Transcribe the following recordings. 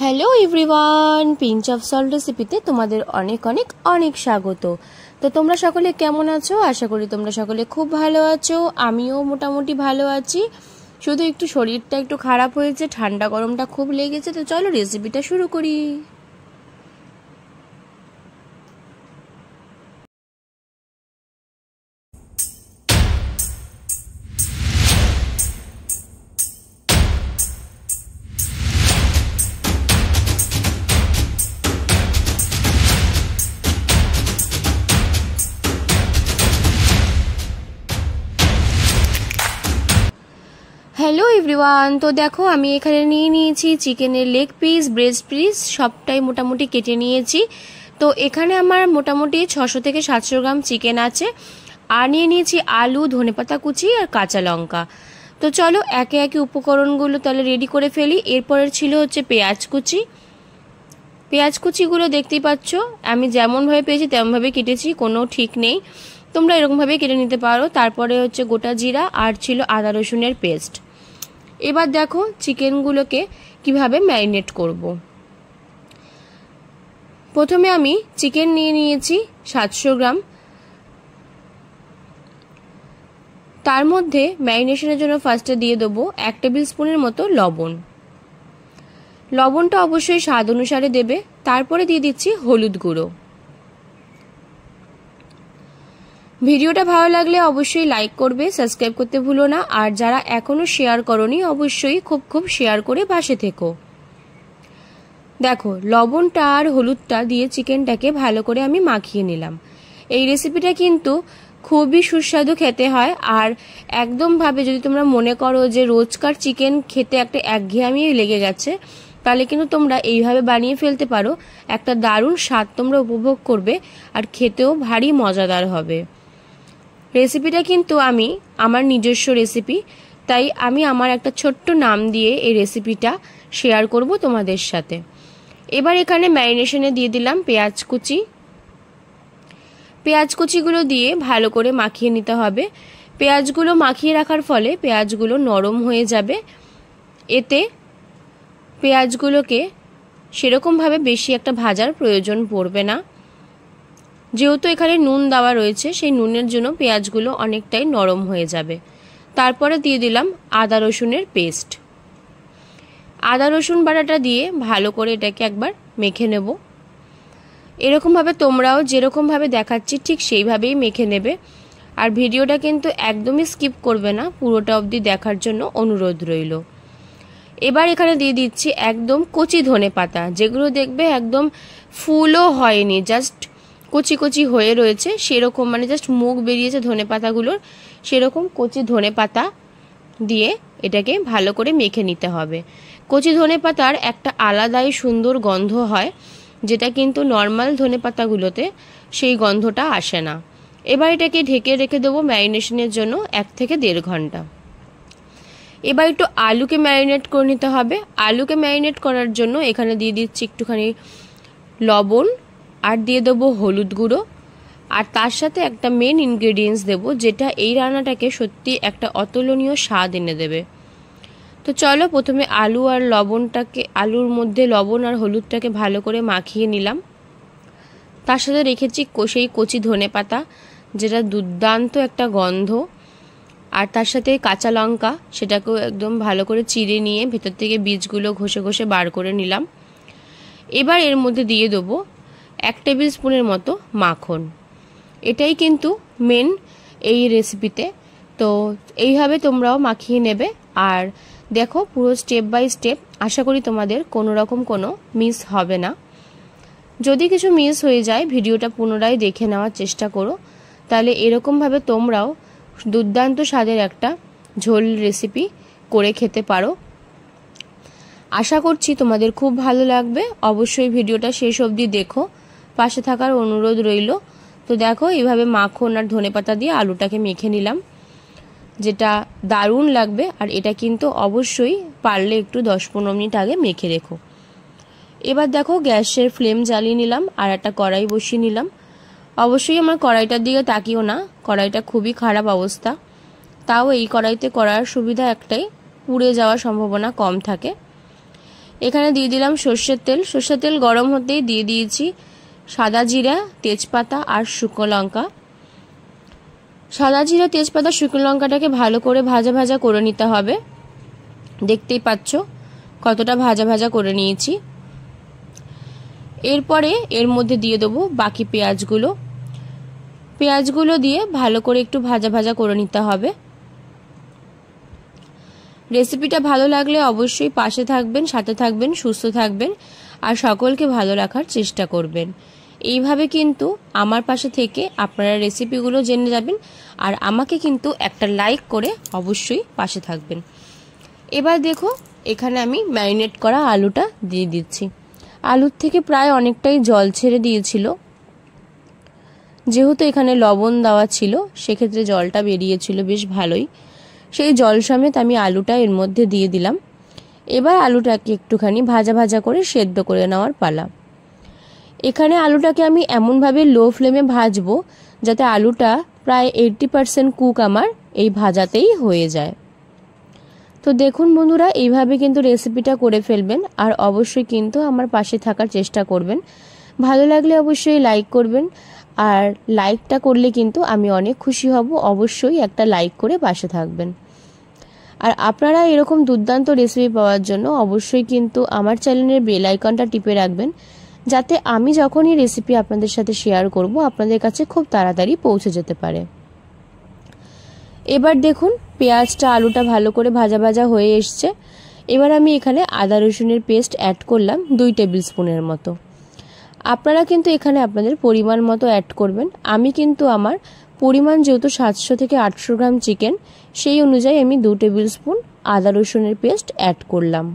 Hello everyone, pinch of salt রেসিপিতে তোমাদের অনেক অনেক অনেক স্বাগত। তো তোমরা সকলে কেমন আছো? আশা করি তোমরা সকলে খুব ভালো আছো। আমিও মোটামুটি ভালো আছি, শুধু একটু শরীরটা একটু খারাপ হয়েছে, ঠান্ডা গরমটা খুব লেগেছে। তো চলো রেসিপিটা শুরু করি। হ্যালো এভরিওয়ান, তো দেখো আমি এখানে নিয়ে নিয়েছি চিকেনের লেগ পিস, ব্রেস্ট পিস, সবটাই মোটামুটি কেটে নিয়েছি। তো এখানে আমার মোটামুটি 600 থেকে 700 গ্রাম চিকেন আছে। আর নিয়ে নিয়েছি আলু, ধনেপাতা কুচি আর কাঁচা লঙ্কা। তো চলো একে একে উপকরণগুলো তাহলে রেডি করে ফেলি। এরপরের ছিল হচ্ছে পেঁয়াজ কুচি। পেঁয়াজ কুচিগুলো দেখতেই পাচ্ছ, আমি যেমনভাবে পেয়েছি তেমনভাবে কেটেছি, কোনো ঠিক নেই, তোমরা এরকমভাবে কেটে নিতে পারো। তারপরে হচ্ছে গোটা জিরা আর ছিল আদা রসুনের পেস্ট। এবার দেখো চিকেনগুলোকে কিভাবে ম্যারিনেট করব। প্রথমে আমি চিকেন নিয়ে নিয়েছি 700 গ্রাম। তার মধ্যে ম্যারিনেশনের জন্য ফার্স্টে দিয়ে দেবো 1 টেবিল স্পুনের মতো লবণ। লবণটা অবশ্যই স্বাদ অনুসারে দেবে। তারপরে দিয়ে দিচ্ছি হলুদ গুঁড়ো। ভিডিওটা ভালো লাগলে অবশ্যই লাইক করবে, সাবস্ক্রাইব করতে ভুলো না। আর যারা এখনো শেয়ার করনি অবশ্যই খুব শেয়ার করে পাশে থেকো। দেখো লবণটা আর হলুদটা দিয়ে চিকেনটাকে ভালো করে আমি মাখিয়ে নিলাম। এই রেসিপিটা কিন্তু খুবই সুস্বাদু খেতে হয়। আর একদম ভাবে যদি তোমরা মনে করো যে রোজকার চিকেন খেতে একটা একঘেয়েমি লেগে গেছে, তাহলে কিন্তু তোমরা এইভাবে বানিয়ে ফেলতে পারো। একটা দারুণ স্বাদ তোমরা উপভোগ করবে আর খেতেও ভারী মজাদার হবে। রেসিপিটা কিন্তু আমি আমার নিজস্ব রেসিপি, তাই আমি আমার একটা ছোট্ট নাম দিয়ে এই রেসিপিটা শেয়ার করব তোমাদের সাথে। এবার এখানে ম্যারিনেশনে দিয়ে দিলাম পেঁয়াজ কুচি। পেঁয়াজ কুচিগুলো দিয়ে ভালো করে মাখিয়ে নিতে হবে। পেঁয়াজগুলো মাখিয়ে রাখার ফলে পেঁয়াজগুলো নরম হয়ে যাবে। এতে পেঁয়াজগুলোকে সেরকমভাবে বেশি একটা ভাজার প্রয়োজন পড়বে না। যেহেতু এখানে নুন দেওয়া রয়েছে, সেই নুনের জন্য পেঁয়াজগুলো অনেকটাই নরম হয়ে যাবে। তারপরে দিয়ে দিলাম আদা রসুনের পেস্ট। আদা রসুন বাটাটা দিয়ে ভালো করে এটাকে একবার মেখে নেব। এরকমভাবে তোমরাও যেরকমভাবে দেখাচ্ছি ঠিক সেইভাবেই মেখে নেবে। আর ভিডিওটা কিন্তু একদমই স্কিপ করবে না, পুরোটা অবধি দেখার জন্য অনুরোধ রইল। এবার এখানে দিয়ে দিচ্ছি একদম কচি ধনে পাতা, যেগুলো দেখবে একদম ফুলও হয়নি, জাস্ট কচি কচি হয়ে রয়েছে, সেরকম মানে জাস্ট মুখ বেরিয়েছে ধনে পাতাগুলোর, সেরকম কচি ধনে পাতা দিয়ে এটাকে ভালো করে মেখে নিতে হবে। কচি ধনে পাতার একটা আলাদাই সুন্দর গন্ধ হয়, যেটা কিন্তু নর্মাল ধনে পাতাগুলোতে সেই গন্ধটা আসে না। এবার এটাকে ঢেকে রেখে দেবো ম্যারিনেশনের জন্য 1 থেকে 1.5 ঘন্টা। এবার একটু আলুকে ম্যারিনেট করে নিতে হবে। আলুকে ম্যারিনেট করার জন্য এখানে দিয়ে দিচ্ছি একটুখানি লবণ, আর দিয়ে দেবো হলুদ গুঁড়ো, আর তার সাথে একটা মেন ইনগ্রেডিয়েন্টস দেবো, যেটা এই রান্নাটাকে সত্যি একটা অতুলনীয় স্বাদ এনে দেবে। তো চলো প্রথমে আলু আর লবণটাকে, আলুর মধ্যে লবণ আর হলুদটাকে ভালো করে মাখিয়ে নিলাম। তার সাথে রেখেছি সেই কচি ধনে পাতা, যেটা দুর্দান্ত একটা গন্ধ, আর তার সাথে কাঁচা লঙ্কা, সেটাকেও একদম ভালো করে চিড়ে নিয়ে ভেতর থেকে বীজগুলো ঘষে ঘষে বার করে নিলাম। এবার এর মধ্যে দিয়ে দেবো 1 টেবিল স্পুনের মতো মাখন। এটাই কিন্তু মেন এই রেসিপিতে। তো এইভাবে তোমরাও মাখিয়ে নেবে। আর দেখো পুরো স্টেপ বাই স্টেপ, আশা করি তোমাদের কোনো রকম কোনো মিস হবে না। যদি কিছু মিস হয়ে যায় ভিডিওটা পুনরায় দেখে নেওয়ার চেষ্টা করো, তাহলে এরকমভাবে তোমরাও দুর্দান্ত স্বাদের একটা ঝোল রেসিপি করে খেতে পারো। আশা করছি তোমাদের খুব ভালো লাগবে। অবশ্যই ভিডিওটা শেষ অবধি দেখো, পাশে থাকার অনুরোধ রইল। তো দেখো এইভাবে মাখন আর ধনেপাতা দিয়ে আলুটাকে মেখে নিলাম, যেটা দারুণ লাগবে। আর এটা কিন্তু অবশ্যই পারলে একটু 10-15 মিনিট আগে মেখে রেখো। এবার দেখো গ্যাসের ফ্লেম জ্বালিয়ে নিলাম আর একটা কড়াই বসিয়ে নিলাম। অবশ্যই আমার কড়াইটার দিকে তাকিও না, কড়াইটা খুবই খারাপ অবস্থা। তাও এই কড়াইতে করার সুবিধা একটাই, পুড়ে যাওয়ার সম্ভাবনা কম থাকে। এখানে দিয়ে দিলাম সর্ষের তেল। সর্ষের তেল গরম হতেই দিয়ে দিয়েছি সাদা জিরা, তেজপাতা আর শুকনো লঙ্কা। সাদা জিরা, তেজপাতা, শুকনো লঙ্কাটাকে ভালো করে ভাজা ভাজা করে নিতে হবে। দেখতেই পাচ্ছ কতটা ভাজা ভাজা করে নিয়েছি। এরপরে এর মধ্যে দিয়ে দেবো বাকি পেঁয়াজগুলো। পেঁয়াজগুলো দিয়ে ভালো করে একটু ভাজা ভাজা করে নিতে হবে। রেসিপিটা ভালো লাগলে অবশ্যই পাশে থাকবেন, সাথে থাকবেন, সুস্থ থাকবেন আর সকলকে ভালো রাখার চেষ্টা করবেন। এইভাবে কিন্তু আমার পাশে থেকে আপনারা রেসিপিগুলো জেনে যাবেন আর আমাকে কিন্তু একটা লাইক করে অবশ্যই পাশে থাকবেন। এবার দেখো এখানে আমি ম্যারিনেট করা আলুটা দিয়ে দিচ্ছি। আলুর থেকে প্রায় অনেকটাই জল ছেড়ে দিয়েছিল, যেহেতু এখানে লবণ দেওয়া ছিল সেক্ষেত্রে জলটা বেরিয়েছিল বেশ ভালোই। সেই জল সমেত আমি আলুটা এর মধ্যে দিয়ে দিলাম। এবার আলুটাকে একটুখানি ভাজা ভাজা করে সেদ্ধ করে নেওয়ার পালা। এখানে আলুটাকে আমি এমনভাবে লো ফ্লেমে ভাজবো যাতে আলুটা প্রায় 80% কুক আমার এই ভাজাতেই হয়ে যায়। তো দেখুন বন্ধুরা, এইভাবে কিন্তু রেসিপিটা করে ফেলবেন আর অবশ্যই কিন্তু আমার পাশে থাকার চেষ্টা করবেন। ভালো লাগলে অবশ্যই লাইক করবেন আর লাইকটা করলে কিন্তু আমি অনেক খুশি হব। অবশ্যই একটা লাইক করে পাশে থাকবেন। আর আপনারা এরকম দুর্দান্ত রেসিপি পাওয়ার জন্য অবশ্যই কিন্তু আমার চ্যানেলের বেল আইকনটা টিপে রাখবেন, যাতে আমি যখনই রেসিপি আপনাদের সাথে শেয়ার করব আপনাদের কাছে খুব তাড়াতাড়ি পৌঁছে যেতে পারে। এবার দেখুন পেঁয়াজটা আলুটা ভালো করে ভাজা ভাজা হয়ে এসছে। এবার আমি এখানে আদা রসুনের পেস্ট অ্যাড করলাম 2 টেবিল স্পুনের মতো। আপনারা কিন্তু এখানে আপনাদের পরিমাণ মতো অ্যাড করবেন। আমি কিন্তু আমার পরিমাণ যেহেতু 700 থেকে 800 গ্রাম চিকেন, সেই অনুযায়ী আমি 2 টেবিল স্পুন আদা রসুনের পেস্ট অ্যাড করলাম।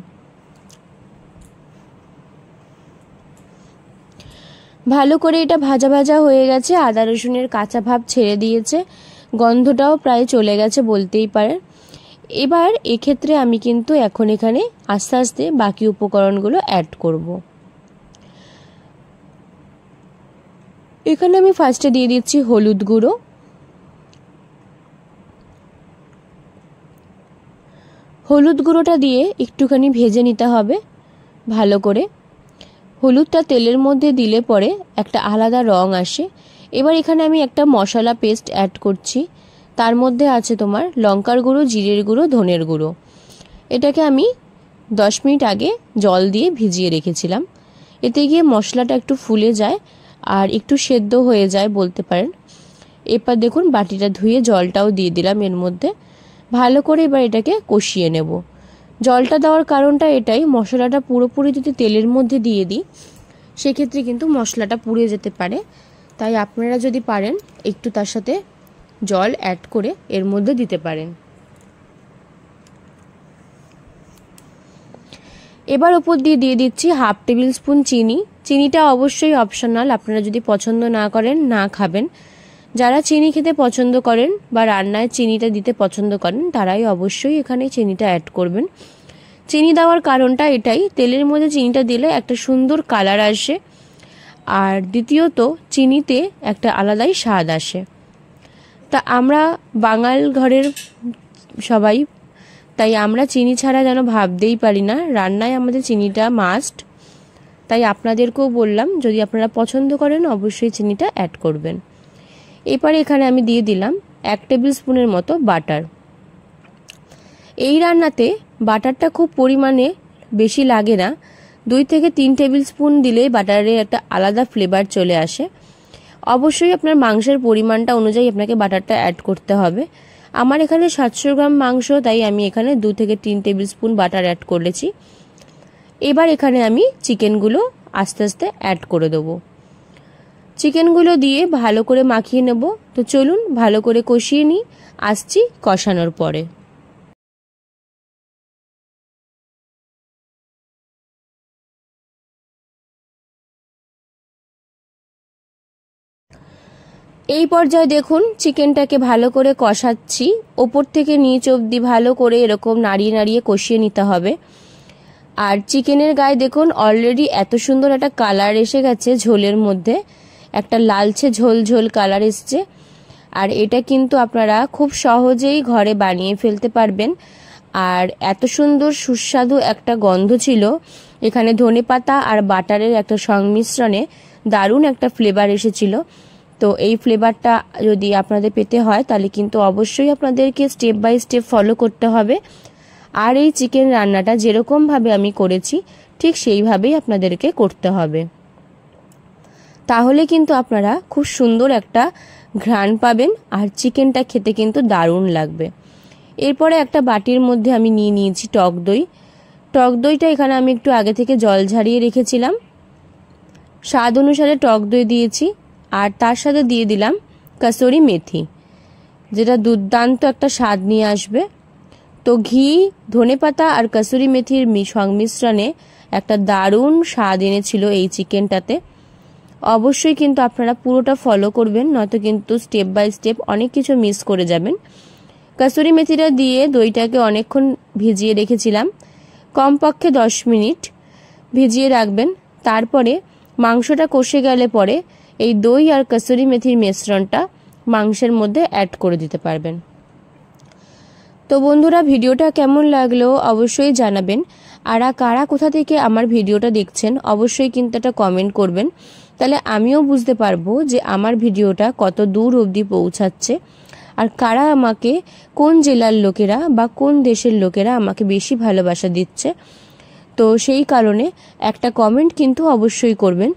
ভালো করে এটা ভাজা ভাজা হয়ে গেছে, আদা রসুনের কাঁচা ভাব ছেড়ে দিয়েছে, গন্ধটাও প্রায় চলে গেছে বলতেই পারেন। এবার এক্ষেত্রে আমি কিন্তু এখন এখানে আস্তে আস্তে বাকি উপকরণগুলো অ্যাড করব। এখানে আমি ফার্স্টে দিয়ে দিচ্ছি হলুদ গুঁড়ো, হলুদ গুঁড়োটা দিয়ে একটুখানি ভেজে নিতে হবে ভালো করে। হলুদটা তেলের মধ্যে দিলে পরে একটা আলাদা রং আসে। এবার এখানে আমি একটা মশলা পেস্ট অ্যাড করছি। তার মধ্যে আছে তোমার লঙ্কার গুঁড়ো, জিরের গুঁড়ো, ধনের গুঁড়ো। এটাকে আমি 10 মিনিট আগে জল দিয়ে ভিজিয়ে রেখেছিলাম। এতে গিয়ে মশলাটা একটু ফুলে যায় আর একটু সেদ্ধ হয়ে যায় বলতে পারেন। এবার দেখুন বাটিটা ধুয়ে জলটাও দিয়ে দিলাম এর মধ্যে। ভালো করে এবার এটাকে কষিয়ে নেব। জলটা দেওয়ার কারণটা এটাই, মশলাটা পুরোপুরি যদি তেলের মধ্যে দিয়ে দিই সেক্ষেত্রে কিন্তু মশলাটা পুড়ে যেতে পারে। তাই আপনারা যদি পারেন একটু তার সাথে জল অ্যাড করে এর মধ্যে দিতে পারেন। এবার উপর দিয়ে দিয়ে দিচ্ছি 1/2 টেবিল স্পুন চিনি। চিনিটা অবশ্যই অপশনাল, আপনারা যদি পছন্দ না করেন না খাবেন। যারা চিনি খেতে পছন্দ করেন বা রান্নায় চিনিটা দিতে পছন্দ করেন তারাই অবশ্যই এখানে চিনিটা অ্যাড করবেন। চিনি দেওয়ার কারণটা এটাই, তেলের মধ্যে চিনিটা দিলে একটা সুন্দর কালার আসে আর দ্বিতীয়ত চিনিতে একটা আলাদাই স্বাদ আসে। তা আমরা বাঙাল ঘরের সবাই, তাই আমরা চিনি ছাড়া যেন ভাবতেই পারি না, রান্নায় আমাদের চিনিটা মাস্ট। তাই আপনাদেরকেও বললাম যদি আপনারা পছন্দ করেন অবশ্যই চিনিটা অ্যাড করবেন। এরপরে এখানে আমি দিয়ে দিলাম 1 টেবিল স্পুনের মতো বাটার। এই রান্নাতে বাটারটা খুব পরিমাণে বেশি লাগে না, 2 থেকে 3 টেবিল স্পুন দিলেই বাটারের একটা আলাদা ফ্লেভার চলে আসে। অবশ্যই আপনার মাংসের পরিমাণটা অনুযায়ী আপনাকে বাটারটা অ্যাড করতে হবে। আমার এখানে 700 গ্রাম মাংস, তাই আমি এখানে 2 থেকে 3 টেবিল স্পুন বাটার অ্যাড করেছি। এবার এখানে আমি চিকেনগুলো আস্তে আস্তে অ্যাড করে দেবো। চিকেনগুলো দিয়ে ভালো করে মাখিয়ে নেব। তো চলুন ভালো করে কষিয়ে নিই, আসছি কষানোর পরে। এই পর্যায়ে দেখুন চিকেনটাকে ভালো করে কষাচ্ছি, ওপর থেকে নিচ অবধি ভালো করে এরকম নাড়িয়ে নাড়িয়ে কষিয়ে নিতে হবে। আর চিকেনের গায়ে দেখুন অলরেডি এত সুন্দর একটা কালার এসে গেছে, ঝোলের মধ্যে একটা লালচে ঝোল ঝোল কালার এসছে। আর এটা কিন্তু আপনারা খুব সহজেই ঘরে বানিয়ে ফেলতে পারবেন। আর এত সুন্দর সুস্বাদু একটা গন্ধ ছিল এখানে ধনেপাতা আর বাটারের একটা সংমিশ্রণে দারুণ একটা ফ্লেভার এসেছিল। তো এই ফ্লেভারটা যদি আপনাদের পেতে হয় তাহলে কিন্তু অবশ্যই আপনাদেরকে স্টেপ বাই স্টেপ ফলো করতে হবে। আর এই চিকেন রান্নাটা যেরকমভাবে আমি করেছি ঠিক সেইভাবেই আপনাদেরকে করতে হবে, তাহলে কিন্তু আপনারা খুব সুন্দর একটা ঘ্রাণ পাবেন আর চিকেনটা খেতে কিন্তু দারুণ লাগবে। এরপরে একটা বাটির মধ্যে আমি নিয়ে নিয়েছি টক দই। টক দইটা এখানে আমি একটু আগে থেকে জল ঝারিয়ে রেখেছিলাম। স্বাদ অনুসারে টক দই দিয়েছি আর তার সাথে দিয়ে দিলাম কসুরি মেথি, যেটা দুর্দান্ত একটা স্বাদ নিয়ে আসবে। তো ঘি, ধনেপাতা আর কসুরি মেথির সংমিশ্রণে একটা দারুণ স্বাদ এনেছিল এই চিকেনটাতে। অবশ্যই কিন্তু আপনারা পুরোটা ফলো করবেন, নয়তো কিন্তু স্টেপ বাই স্টেপ অনেক কিছু মিস করে যাবেন। কসুরি মেথিটা দিয়ে দইটাকে অনেকক্ষণ ভিজিয়ে রেখেছিলাম, কমপক্ষে 10 মিনিট ভিজিয়ে রাখবেন। তারপরে মাংসটা কষে গেলে পরে এই দই আর কসুরি মেথির মিশ্রণটা মাংসের মধ্যে অ্যাড করে দিতে পারবেন। তো বন্ধুরা, ভিডিওটা কেমন লাগলো অবশ্যই জানাবেন। আর কারা কোথা থেকে আমার ভিডিওটা দেখছেন অবশ্যই কিন্তু একটা কমেন্ট করবেন, তাহলে আমিও বুঝতে পারবো যে আমার ভিডিওটা কত দূর অবধি পৌঁছাচ্ছে আর কারা আমাকে, কোন জেলার লোকেরা বা কোন দেশের লোকেরা আমাকে বেশি ভালোবাসা দিচ্ছে। তো সেই কারণে একটা কমেন্ট কিন্তু অবশ্যই করবেন।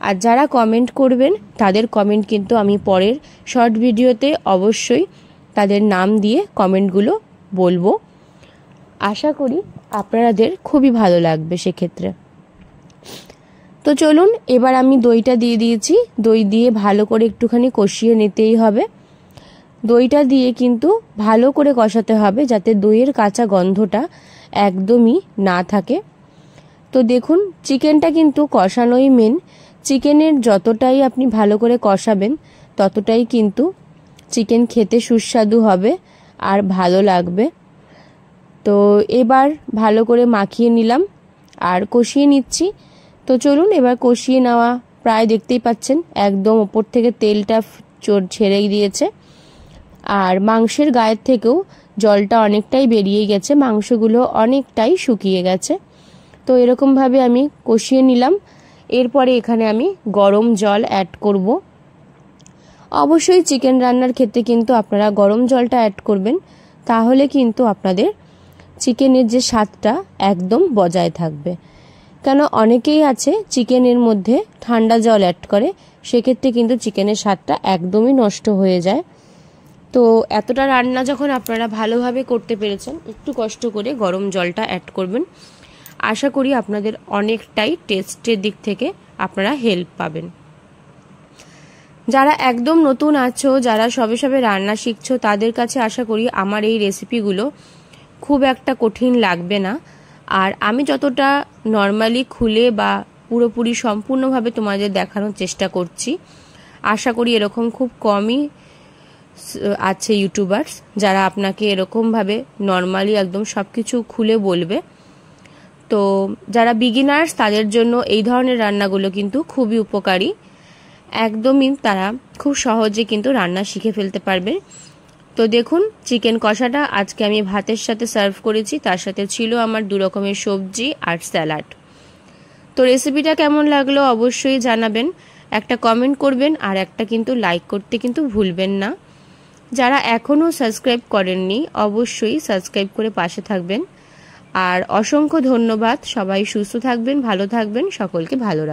আর যারা কমেন্ট করবেন তাদের কমেন্ট কিন্তু আমি পরের শর্ট ভিডিওতে অবশ্যই তাদের নাম দিয়ে কমেন্টগুলো বলবো। আশা করি আপনাদের খুবই ভালো লাগবে সেক্ষেত্রে। তো চলুন, এবার আমি দইটা দিয়ে দিয়েছি। দই দিয়ে ভালো করে একটুখানি কষিয়ে নিতেই হবে। দইটা দিয়ে কিন্তু ভালো করে কষাতে হবে যাতে দইয়ের কাঁচা গন্ধটা একদমই না থাকে। তো দেখুন, চিকেনটা কিন্তু কষানোই মেন। চিকেনের যতটাই আপনি ভালো করে কষাবেন ততটাই কিন্তু চিকেন খেতে সুস্বাদু হবে আর ভালো লাগবে। তো এবার ভালো করে মাখিয়ে নিলাম আর কষিয়ে নিচ্ছি। তো চলুন, এবার কষিয়ে নেওয়া প্রায় দেখতেই পাচ্ছেন একদম ওপর থেকে তেলটা ছেড়ে দিয়েছে আর মাংসের গায়ের থেকেও জলটা অনেকটাই বেরিয়ে গেছে, মাংসগুলো অনেকটাই শুকিয়ে গেছে। তো এরকমভাবে আমি কষিয়ে নিলাম। এরপরে এখানে আমি গরম জল অ্যাড করব। অবশ্যই চিকেন রান্নার ক্ষেত্রে কিন্তু আপনারা গরম জলটা অ্যাড করবেন, তাহলে কিন্তু আপনাদের চিকেনের যে স্বাদটা একদম বজায় থাকবে। কেন অনেকেই আছে চিকেনের মধ্যে ঠান্ডা জল অ্যাড করে, সেক্ষেত্রে কিন্তু চিকেনের স্বাদটা একদমই নষ্ট হয়ে যায়। তো এতটা রান্না যখন আপনারা ভালোভাবে করতে পেরেছেন, একটু কষ্ট করে গরম জলটা অ্যাড করবেন। আশা করি আপনাদের অনেকটাই টেস্টের দিক থেকে আপনারা হেল্প পাবেন। যারা একদম নতুন আছো, যারা সবে সবে রান্না শিখছো, তাদের কাছে আশা করি আমার এই রেসিপিগুলো খুব একটা কঠিন লাগবে না। আর আমি যতটা নর্মালি খুলে বা পুরোপুরি সম্পূর্ণভাবে তোমাদের দেখানোর চেষ্টা করছি, আশা করি এরকম খুব কমই আছে ইউটিউবার্স যারা আপনাকে এরকমভাবে নর্মালি একদম সব কিছু খুলে বলবে। তো যারা বিগিনার্স তাদের জন্য এই ধরনের রান্নাগুলো কিন্তু খুবই উপকারী। একদমই তারা খুব সহজে কিন্তু রান্না শিখে ফেলতে পারবে। তো দেখুন, চিকেন কষাটা আজকে আমি ভাতের সাথে সার্ভ করেছি, তার সাথে ছিল আমার 2 রকমের সবজি আর স্যালাড। তো রেসিপিটা কেমন লাগলো অবশ্যই জানাবেন, একটা কমেন্ট করবেন আর একটা কিন্তু লাইক করতে কিন্তু ভুলবেন না। যারা এখনও সাবস্ক্রাইব করেননি অবশ্যই সাবস্ক্রাইব করে পাশে থাকবেন। আর অসংখ্য ধন্যবাদ। সবাই সুস্থ থাকবেন, ভালো থাকবেন, সকলকে ভালো রাখবেন।